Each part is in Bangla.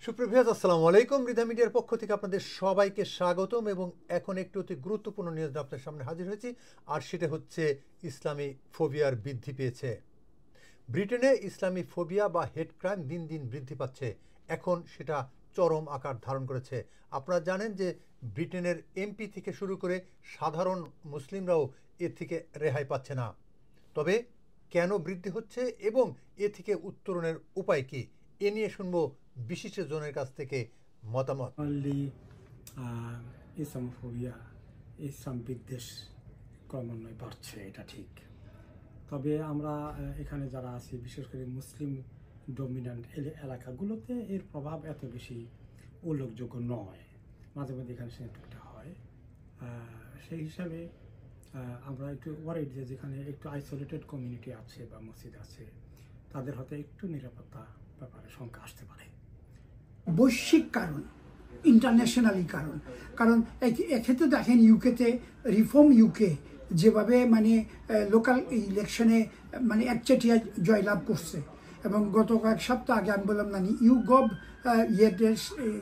সুপ্রভাত, আসসালামু আলাইকুম। রিধা মিডিয়ার পক্ষ থেকে আপনাদের সবাইকে স্বাগতম। এবং এখন একটি অতি গুরুত্বপূর্ণ নিউজ আপনার সামনে হাজির হয়েছি, আর সেটা হচ্ছে ইসলামী ফোবিয়ার বৃদ্ধি পেয়েছে। ব্রিটেনে ইসলামী ফোবিয়া বা হেড ক্রাইম দিন দিন বৃদ্ধি পাচ্ছে। এখন সেটা চরম আকার ধারণ করেছে। আপনারা জানেন যে ব্রিটেনের এমপি থেকে শুরু করে সাধারণ মুসলিমরাও এর থেকে রেহাই পাচ্ছে না। তবে কেন বৃদ্ধি হচ্ছে এবং এ থেকে উত্তরণের উপায় কি, এ নিয়ে শুনবো বিশেষজনের কাছ থেকে মতামত। ইসলামোফোবিয়া, ইসলাম বিদ্বেষ ক্রমান্বয়ে বাড়ছে, এটা ঠিক। তবে আমরা এখানে যারা আছি, বিশেষ করে মুসলিম ডমিন্যান্ট এলাকাগুলোতে এর প্রভাব এত বেশি উল্লেখযোগ্য নয়। মাঝে মাঝে এখানে সেটা হয়। সেই হিসাবে আমরা একটু ওয়ারিড যে যেখানে একটু আইসোলেটেড কমিউনিটি আছে বা মসজিদ আছে, তাদের হয়তো একটু নিরাপত্তা ব্যাপারে শঙ্কা আসতে পারে। বৈশ্বিক কারণ, ইন্টারন্যাশনালি কারণ এক্ষেত্রে দেখেন ইউকেতে রিফর্ম ইউকে যেভাবে লোকাল ইলেকশনে একচেটিয়া জয়লাভ করছে, এবং গত কয়েক সপ্তাহ আগে আমি বললাম না ইউগভ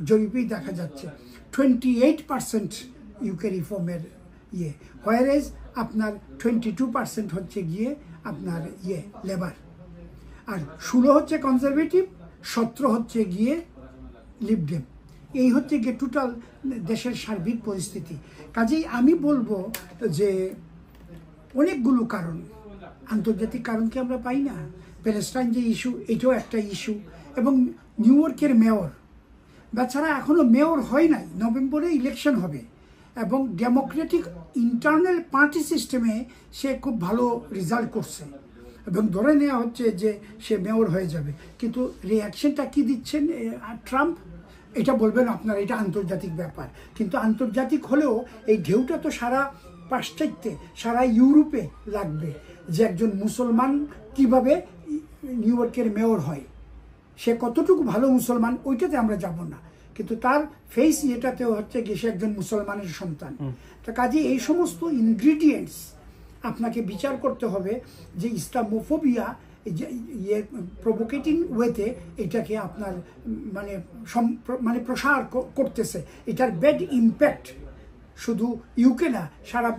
জরিপেই দেখা যাচ্ছে 28% ইউকে রিফর্মের হোয়ারেজ আপনার 22% হচ্ছে গিয়ে আপনার লেবার, আর 16 হচ্ছে কনজারভেটিভ, 17 হচ্ছে গিয়ে লিবডেম। এই হচ্ছে গিয়ে টোটাল দেশের সার্বিক পরিস্থিতি। কাজেই আমি বলবো যে অনেকগুলো কারণ, আন্তর্জাতিক কারণকে আমরা পাই না। প্যালেস্টাইন যে ইস্যু, এটাও একটা ইস্যু, এবং নিউ ইয়র্কের মেয়র, বেচারা এখনো মেয়র হয় নাই, নভেম্বরে ইলেকশন হবে, এবং ডেমোক্রেটিক ইন্টারনাল পার্টি সিস্টেমে সে খুব ভালো রেজাল্ট করছে এবং ধরে নেওয়া হচ্ছে যে সে মেয়র হয়ে যাবে। কিন্তু রিয়াকশনটা কি দিচ্ছেন ট্রাম্প, এটা বলবেন আপনারা এটা আন্তর্জাতিক ব্যাপার, কিন্তু আন্তর্জাতিক হলেও এই ঢেউটা তো সারা পাশ্চাত্যে, সারা ইউরোপে লাগবে যে একজন মুসলমান কিভাবে নিউ ইয়র্কের মেয়র হয়, সে কতটুকু ভালো মুসলমান ওইটাতে আমরা যাব না, কিন্তু তার ফেস এটাতেও হচ্ছে গিয়ে সে একজন মুসলমানের সন্তান। তো কাজে এই সমস্ত ইনগ্রিডিয়েন্টস আপনাকে বিচার করতে হবে যে ইসলামোফোবিয়া প্রভোকেটিং ওয়েতে এটাকে আপনার প্রসার করতেছে। এটার ব্যাড ইম্প্যাক্ট শুধু ইউকে না, সারা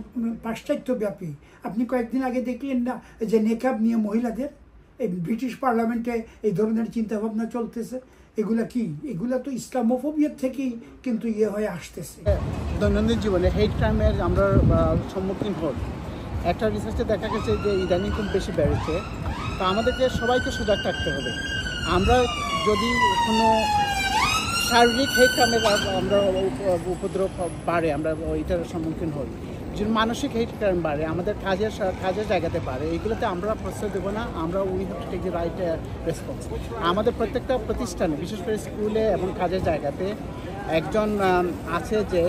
পাশ্চাত্যব্যাপী। আপনি কয়েকদিন আগে দেখলেন না যে নেকাব নিয়ে মহিলাদের এই ব্রিটিশ পার্লামেন্টে এই ধরনের চিন্তাভাবনা চলতেছে। এগুলা কি? এগুলা তো ইসলামোফোবিয়ার থেকেই কিন্তু হয়ে আসতেছে। দৈনন্দিন জীবনে হেট ক্রাইমের আমরা সম্মুখীন হই। একটা রিসার্চে দেখা গেছে যে ইদানিং খুব বেশি বেড়েছে। তো আমাদেরকে সবাইকে সজাগ থাকতে হবে। আমরা যদি কোনো শারীরিক হেট ক্রাইমের আমরা উপদ্রব বাড়ে, আমরা ওইটার সম্মুখীন হই। যদি মানসিক হেট ক্রাইম বাড়ে, আমাদের কাজের জায়গাতে বাড়ে, এইগুলোতে আমরা প্রশ্রয় দেবো না। আমরা we have to take the right response. আমাদের প্রত্যেকটা প্রতিষ্ঠানে, বিশেষ করে স্কুলে এবং কাজের জায়গাতে একজন আছে যে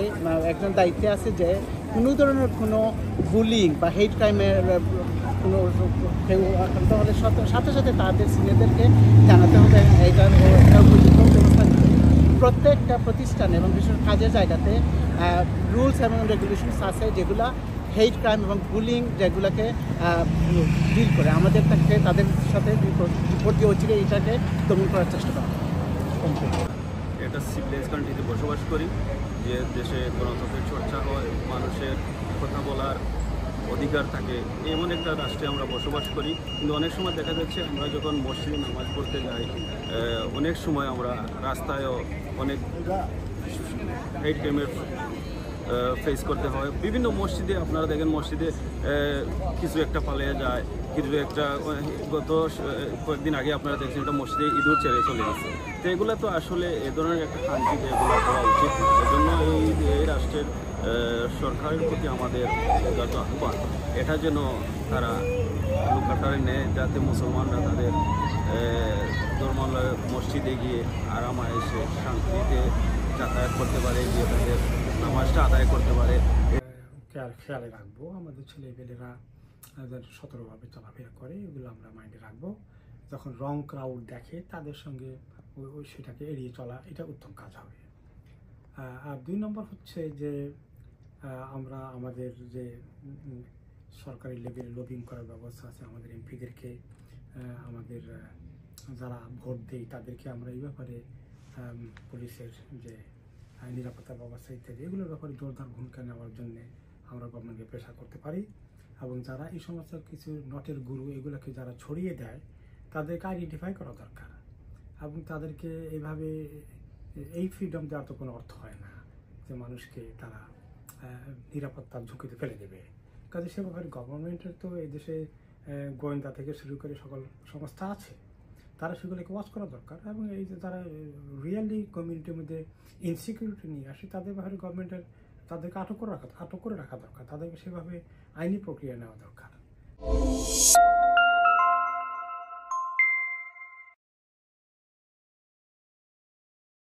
একজন দায়িত্বে আছে যে কোনো ধরনের কোনো বুলিং বা হেট ক্রাইমের কোনো কেউ আক্রান্ত হলে সাথে সাথে তাদের সিনিয়রদেরকে জানাতে হবে। এটার উপযুক্ত ব্যবস্থা নিতে হবে। প্রত্যেকটা প্রতিষ্ঠানে এবং বিশেষ কাজের জায়গাতে রুলস এবং রেগুলেশনস আছে যেগুলো হেট ক্রাইম এবং বুলিং যেগুলোকে ডিল করে। আমাদের তাদের সাথে রিপোর্ট দিয়ে হচ্ছে এটাকে দমন করার চেষ্টা করা। একটা সিভিলাইজ কান্ট্রিতে বসবাস করি, যে দেশে গণতন্ত্রের চর্চা হয়, মানুষের কথা বলার অধিকার থাকে, এমন একটা রাষ্ট্রে আমরা বসবাস করি। কিন্তু অনেক সময় দেখা যাচ্ছে আমরা যখন মসজিদে নামাজ পড়তে যাই, অনেক সময় আমরা রাস্তায়ও অনেক হেট ক্রাইমের ফেস করতে হয়। বিভিন্ন মসজিদে আপনারা দেখেন, মসজিদে কিছু একটা পালিয়ে যায়, কিছু একটা গত কয়েকদিন আগে আপনারা দেখছেন একটা মসজিদে ইঁদুর ছেড়ে চলে গেছে। তো এগুলো তো আসলে এ ধরনের একটা কান্ট্রিতে এগুলো করা উচিত। এজন্য এই রাষ্ট্রের সরকারের প্রতি আমাদের যত আহ্বান, এটা যেন তারা লুকাটারে নেয়, যাতে মুসলমানরা তাদের ধর্মালয় মসজিদে গিয়ে আরামায়েসে শান্তিতে যাতায়াত করতে পারে, গিয়ে তাদের নামাজটা আদায় করতে পারে। খেয়ালে রাখবো আমাদের ছেলেপেলেরা সতর্কভাবে চলাফেরা করে, এগুলো আমরা মাইন্ডে রাখবো। যখন রং ক্রাউড দেখে তাদের সঙ্গে সেটাকে এড়িয়ে চলা, এটা উত্তম কাজ হবে। আর 2 নম্বর হচ্ছে যে আমরা আমাদের যে সরকারি লেভেলে লবিং করার ব্যবস্থা আছে, আমাদের এমপিদেরকে, আমাদের যারা ভোট দেয় তাদেরকে আমরা এই ব্যাপারে পুলিশের যে আইন নিরাপত্তা ব্যবস্থা ইত্যাদি এগুলোর ব্যাপারে জোরদার ভূমিকা নেওয়ার জন্য আমরা গভর্নমেন্টকে প্রেশার করতে পারি। এবং যারা এই সমস্ত কিছু নটের গুরু এগুলোকে যারা ছড়িয়ে দেয় তাদেরকে আইডেন্টিফাই করা দরকার এবং তাদেরকে এইভাবে এই ফ্রিডম দেওয়ার তো কোনো অর্থ হয় না যে মানুষকে তারা নিরাপত্তার ঝুঁকিতে ফেলে দেবে। কাজে সে ব্যাপারে গভর্নমেন্টের তো এই দেশে গোয়েন্দা থেকে শুরু করে সকল সংস্থা আছে, তারা সেগুলোকে ওয়াচ করা দরকার এবং এই যে তারা রিয়েলি কমিউনিটির মধ্যে ইনসিকিউরিটি নিয়ে আসে তাদের ব্যাপারে গভর্নমেন্টের তাদেরকে আটক করে রাখা দরকার, তাদেরকে সেভাবে আইনি প্রক্রিয়া নেওয়া দরকার।